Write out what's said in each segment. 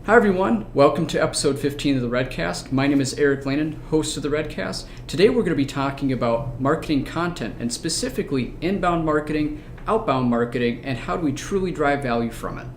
Hi everyone, welcome to episode 15 of the Redcast. My name is Eric Lanin, host of the Redcast. Today we're going to be talking about marketing content and specifically inbound marketing, outbound marketing, and how do we truly drive value from it.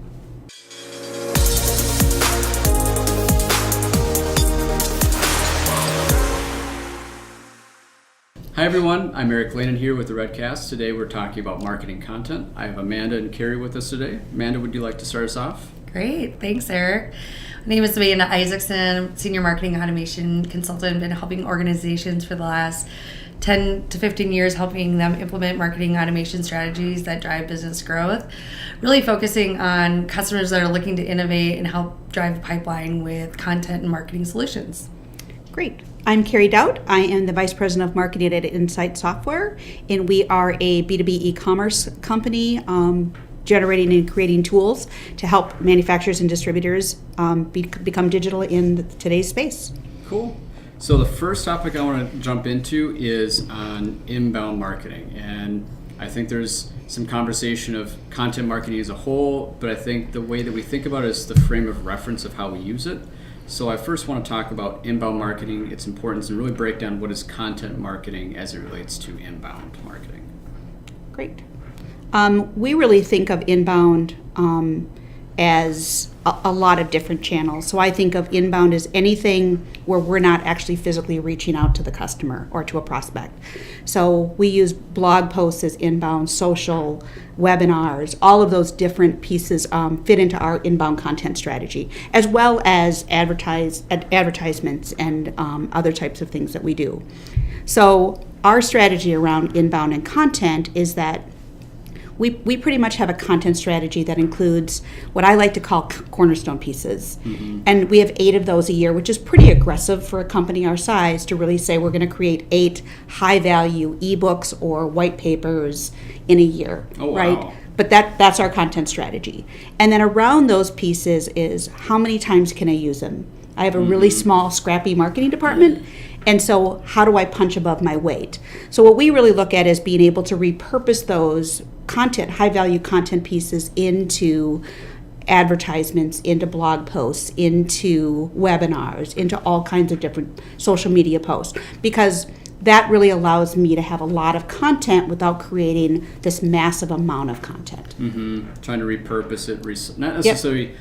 Hi everyone, I'm Eric Lanin here with the Redcast. Today we're talking about marketing content. I have Amanda and Carrie with us today. Amanda, would you like to start us off? Great. Thanks, Eric. My name is Amanda Isaacson, Senior Marketing Automation Consultant. I've been helping organizations for the last 10 to 15 years, helping them implement marketing automation strategies that drive business growth, really focusing on customers that are looking to innovate and help drive the pipeline with content and marketing solutions. Great. I'm Carrie Dowd. I am the Vice President of Marketing at Insight Software, and we are a B2B e-commerce company generating and creating tools to help manufacturers and distributors become digital in today's space. Cool. So the first topic I want to jump into is on inbound marketing. And I think there's some conversation of content marketing as a whole, but I think the way that we think about it is the frame of reference of how we use it. So I first want to talk about inbound marketing, its importance, and really break down what is content marketing as it relates to inbound marketing. Great. We really think of inbound as a lot of different channels. So I think of inbound as anything where we're not actually physically reaching out to the customer or to a prospect. So we use blog posts as inbound, social, webinars, all of those different pieces fit into our inbound content strategy, as well as advertisements and other types of things that we do. So our strategy around inbound and content is that we pretty much have a content strategy that includes what I like to call cornerstone pieces. Mm-hmm. And we have 8 of those a year, which is pretty aggressive for a company our size to really say we're going to create 8 high-value ebooks or white papers in a year, oh, wow. Right? But that's our content strategy. And then around those pieces is how many times can I use them? I have a really small, scrappy marketing department. And so how do I punch above my weight? So what we really look at is being able to repurpose those content, high-value content pieces into advertisements, into blog posts, into webinars, into all kinds of different social media posts, because that really allows me to have a lot of content without creating this massive amount of content. Mm-hmm. Trying to repurpose it, not necessarily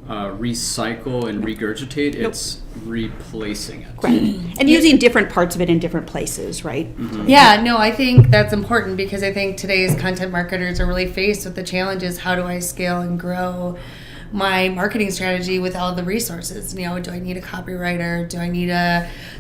recycle and regurgitate, it's replacing it. Right. And using different parts of it in different places, right? Mm-hmm. Yeah, no, I think that's important because I think today's content marketers are really faced with the challenges. How do I scale and grow my marketing strategy with all the resources? You know, do I need a copywriter? Do I need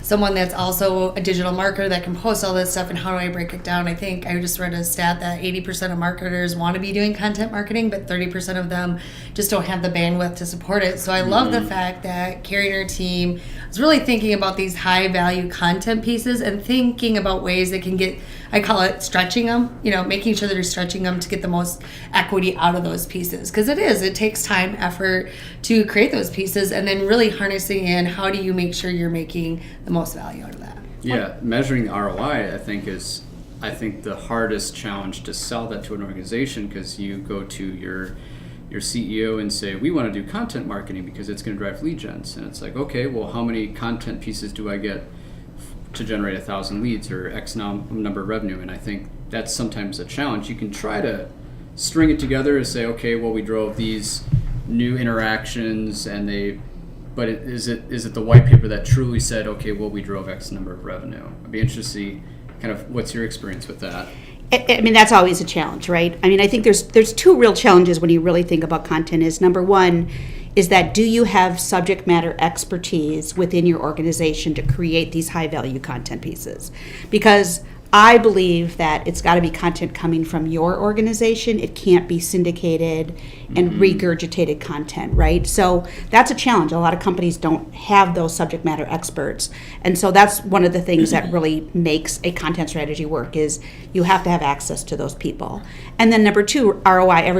someone that's also a digital marketer that can post all this stuff? And how do I break it down? I think I just read a stat that 80% of marketers want to be doing content marketing, but 30% of them just don't have the bandwidth to support it. So I love the fact that Carrie and her team is really thinking about these high value content pieces and thinking about ways they can get, I call it stretching them, you know, making sure that they're stretching them to get the most equity out of those pieces. Because it takes time, effort to create those pieces, and then really harnessing in how do you make sure you're making the most value out of that. Yeah, measuring the ROI I think is the hardest challenge to sell that to an organization, because you go to your CEO and say, we want to do content marketing because it's going to drive lead gens, and it's like, okay, well, how many content pieces do I get to generate 1,000 leads or X number of revenue? And I think that's sometimes a challenge. You can try to string it together and say, okay, well, we drove these new interactions but is it the white paper that truly said, okay, well, we drove X number of revenue? I'd be interested to see kind of what's your experience with that. I mean, that's always a challenge, right? I mean, I think there's 2 real challenges when you really think about content. Is number one is that do you have subject matter expertise within your organization to create these high value content pieces? Because I believe that it's got to be content coming from your organization. It can't be syndicated and regurgitated content, right? So that's a challenge. A lot of companies don't have those subject matter experts. And so that's one of the things that really makes a content strategy work is you have to have access to those people. And then number 2, ROI,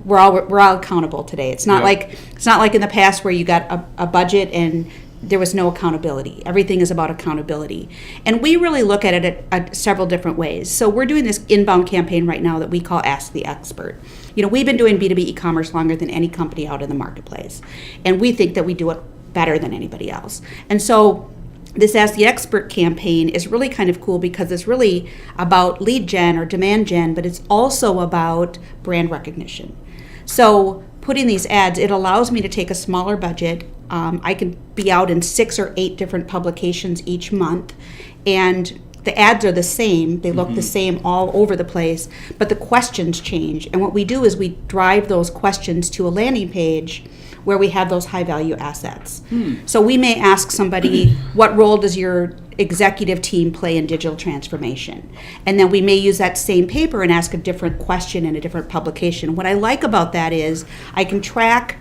we're all accountable today. It's not like in the past where you got a budget and there was no accountability. Everything is about accountability. And we really look at it at several different ways. So we're doing this inbound campaign right now that we call Ask the Expert. we've been doing B2B e-commerce longer than any company out in the marketplace. And we think that we do it better than anybody else. And so this Ask the Expert campaign is really kind of cool because it's really about lead gen or demand gen, but it's also about brand recognition. So putting these ads, it allows me to take a smaller budget. I can be out in 6 or 8 different publications each month, and the ads are the same. They look the same all over the place, but the questions change. And what we do is we drive those questions to a landing page where we have those high value assets. So we may ask somebody, what role does your executive team play in digital transformation? And then we may use that same paper and ask a different question in a different publication. What I like about that is I can track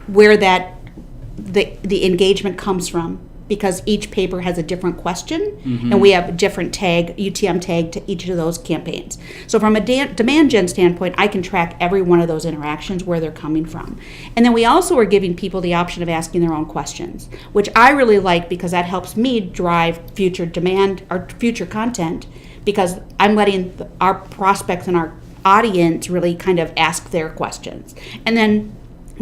where the engagement comes from, because each paper has a different question, and we have a different UTM tag to each of those campaigns. So from a demand gen standpoint, I can track every one of those interactions, where they're coming from. And then we also are giving people the option of asking their own questions, which I really like, because that helps me drive future demand or future content, because I'm letting our prospects and our audience really kind of ask their questions. And then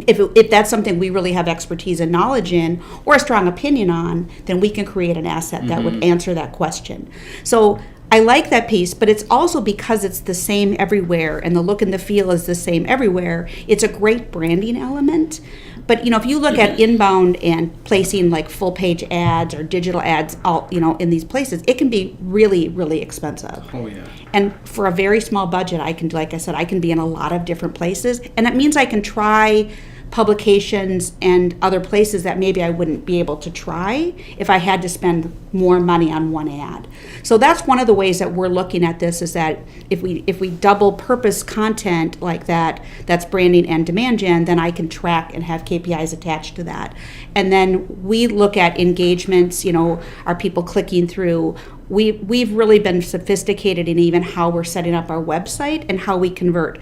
if that's something we really have expertise and knowledge in, or a strong opinion on, then we can create an asset that would answer that question. So I like that piece, but it's also because it's the same everywhere and the look and the feel is the same everywhere. It's a great branding element. But if you look at inbound and placing like full page ads or digital ads, all in these places, it can be really, really expensive. Oh yeah. And for a very small budget, I can, like I said, I can be in a lot of different places, and that means I can try publications and other places that maybe I wouldn't be able to try if I had to spend more money on one ad. So that's one of the ways that we're looking at this, is that if we double purpose content like that, that's branding and demand gen, then I can track and have KPIs attached to that. And then we look at engagements, are people clicking through? We've really been sophisticated in even how we're setting up our website and how we convert.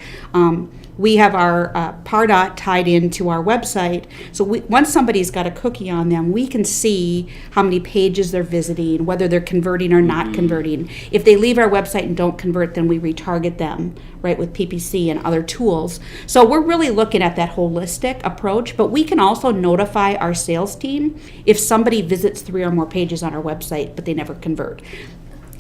We have our Pardot tied into our website, so once somebody's got a cookie on them, we can see how many pages they're visiting, whether they're converting or not converting. If they leave our website and don't convert, then we retarget them, right, with PPC and other tools. So we're really looking at that holistic approach, but we can also notify our sales team if somebody visits 3 or more pages on our website, but they never convert.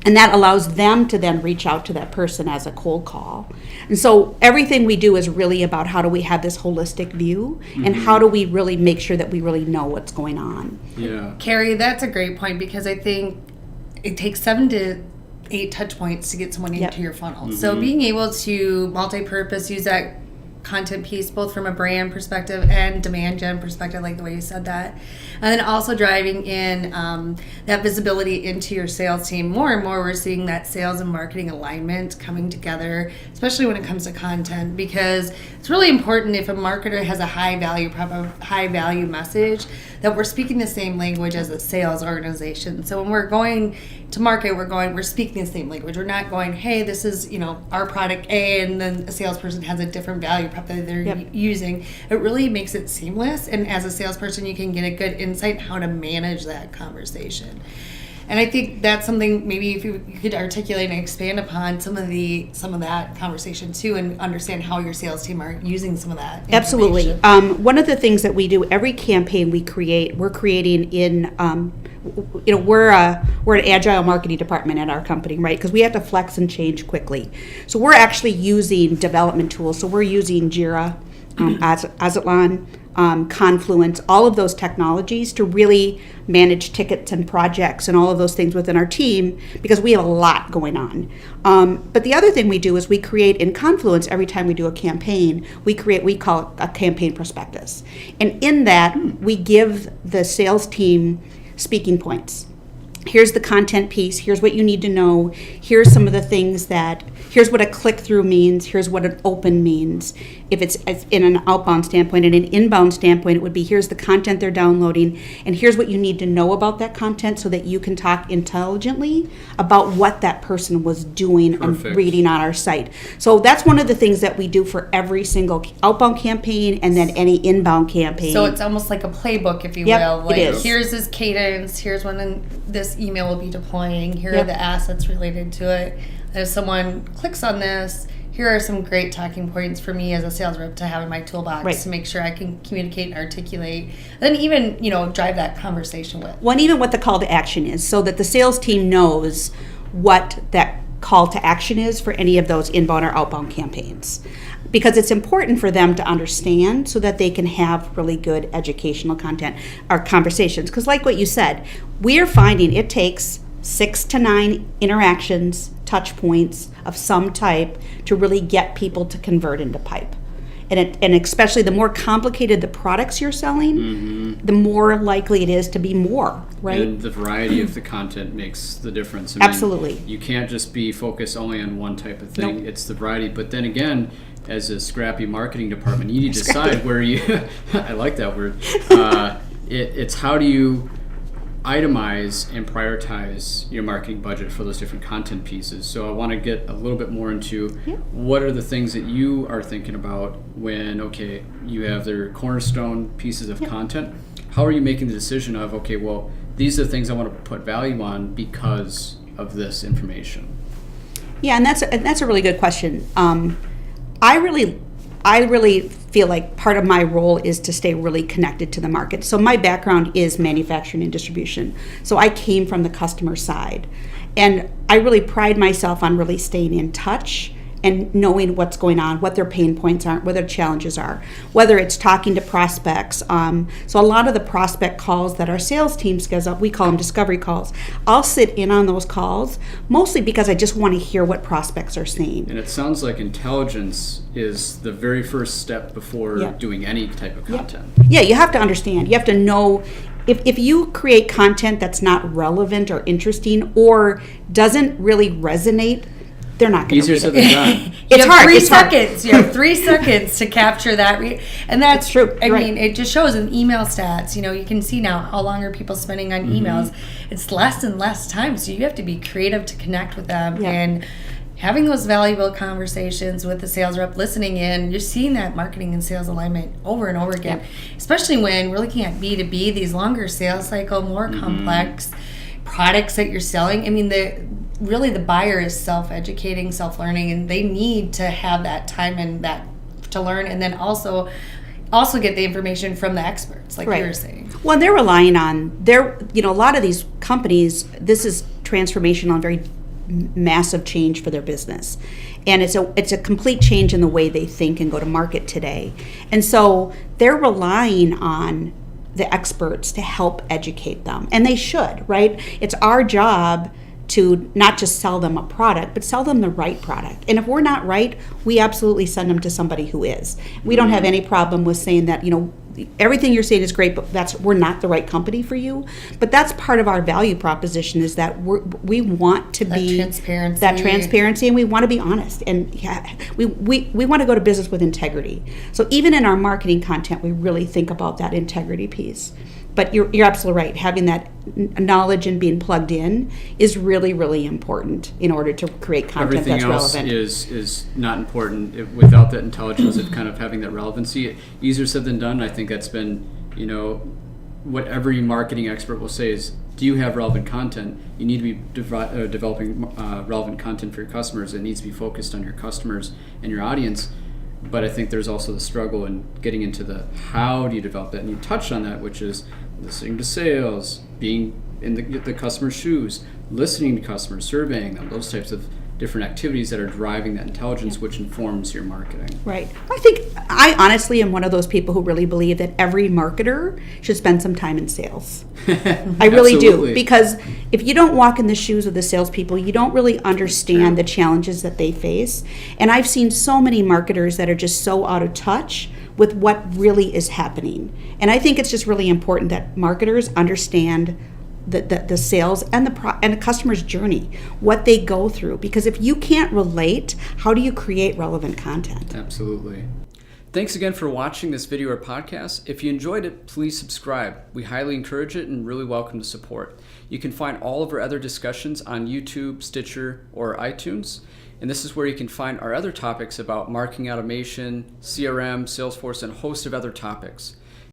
And that allows them to then reach out to that person as a cold call. And so everything we do is really about how do we have this holistic view, and how do we really make sure that we really know what's going on. Yeah. Carrie, that's a great point, because I think it takes 7 to 8 touch points to get someone into your funnel. So being able to multi-purpose, use that content piece both from a brand perspective and demand gen perspective, like the way you said that, and then also driving in that visibility into your sales team. More and more we're seeing that sales and marketing alignment coming together, especially when it comes to content, because it's really important if a marketer has a high value message, that we're speaking the same language as a sales organization. So when we're going to market, we're speaking the same language. We're not going, hey, this is our product A, and then a salesperson has a different value prop that they're using. It really makes it seamless, and as a salesperson, you can get a good insight on how to manage that conversation. And I think that's something maybe if you could articulate and expand upon some of that conversation too, and understand how your sales team are using some of that. Absolutely. One of the things that we do, every campaign we're creating in, we're an agile marketing department at our company, right? Because we have to flex and change quickly. So we're actually using development tools. So we're using Jira, Aslan, Confluence, all of those technologies to really manage tickets and projects and all of those things within our team, because we have a lot going on. But the other thing we do is we create in Confluence, every time we do a campaign, we call it a campaign prospectus. And in that, we give the sales team speaking points. Here's the content piece, here's what you need to know, here's some of the things here's what a click-through means, here's what an open means. If it's in an outbound standpoint, and an inbound standpoint, it would be here's the content they're downloading, and here's what you need to know about that content so that you can talk intelligently about what that person was doing and reading on our site. So that's one of the things that we do for every single outbound campaign and then any inbound campaign. So it's almost like a playbook, if you will. Like, it is. Here's this cadence, here's when this email will be deploying, here are the assets related to it. If someone clicks on this, here are some great talking points for me as a sales rep to have in my toolbox Right. to make sure I can communicate and articulate, then even, drive that conversation with. Well, and even what the call to action is, so that the sales team knows what that call to action is for any of those inbound or outbound campaigns. Because it's important for them to understand so that they can have really good educational content or conversations. Because like what you said, we are finding it takes 6 to 9 interactions, touch points of some type to really get people to convert into pipe. And especially the more complicated the products you're selling, the more likely it is to be more, right? And the variety of the content makes the difference. I mean, Absolutely. You can't just be focused only on one type of thing. Nope. It's the variety. But then again, as a scrappy marketing department, you need to decide where you, I like that word, it's how do you itemize and prioritize your marketing budget for those different content pieces. So I want to get a little bit more into what are the things that you are thinking about when, okay, you have their cornerstone pieces of content. How are you making the decision of, okay, well, these are the things I want to put value on because of this information? Yeah, and that's a really good question. I really feel like part of my role is to stay really connected to the market. So my background is manufacturing and distribution. So I came from the customer side. And I really pride myself on really staying in touch and knowing what's going on, what their pain points are, what their challenges are, whether it's talking to prospects. So a lot of the prospect calls that our sales team schedules up, we call them discovery calls. I'll sit in on those calls, mostly because I just want to hear what prospects are saying. And it sounds like intelligence is the very first step before doing any type of content. Yeah, you have to understand. You have to know if you create content that's not relevant or interesting or doesn't really resonate, they're not going to Easier said than done. It's hard. 3 It's hard. seconds. You have 3 seconds to capture that. And that's true. I Right. mean, it just shows in email stats. You can see now how long are people spending on emails. It's less and less time. So you have to be creative to connect with them. Yeah. And having those valuable conversations with the sales rep, listening in, you're seeing that marketing and sales alignment over and over again. Especially when we're looking at B2B, these longer sales cycle, more complex products that you're selling. I mean, the buyer is self-educating, self-learning, and they need to have that time and that to learn, and then also get the information from the experts, like you were saying. Well, they're relying on a lot of these companies. This is transformational and very massive change for their business, and it's a complete change in the way they think and go to market today. And so they're relying on the experts to help educate them, and they should, right? It's our job to not just sell them a product, but sell them the right product. And if we're not right, we absolutely send them to somebody who is. We don't have any problem with saying that, everything you're saying is great, but we're not the right company for you. But that's part of our value proposition, is that we want to be that transparency, and we want to be honest, and we want to go to business with integrity. So even in our marketing content, we really think about that integrity piece. But you're absolutely right. Having that knowledge and being plugged in is really, really important in order to create content that's relevant. Everything else is not important without that intelligence of kind of having that relevancy. Easier said than done. I think that's been, what every marketing expert will say is, do you have relevant content? You need to be developing relevant content for your customers. It needs to be focused on your customers and your audience. But I think there's also the struggle in getting into the how do you develop that. And you touched on that, which is listening to sales, being in the customer's shoes, listening to customers, surveying them, those types of different activities that are driving that intelligence, which informs your marketing. Right. I honestly am one of those people who really believe that every marketer should spend some time in sales. I really do. Because if you don't walk in the shoes of the salespeople, you don't really understand the challenges that they face. And I've seen so many marketers that are just so out of touch with what really is happening. And I think it's just really important that marketers understand the sales and the customer's journey, what they go through. Because if you can't relate, how do you create relevant content? Absolutely. Thanks again for watching this video or podcast. If you enjoyed it, please subscribe. We highly encourage it and really welcome the support. You can find all of our other discussions on YouTube, Stitcher, or iTunes. And this is where you can find our other topics about marketing automation, CRM, Salesforce, and a host of other topics.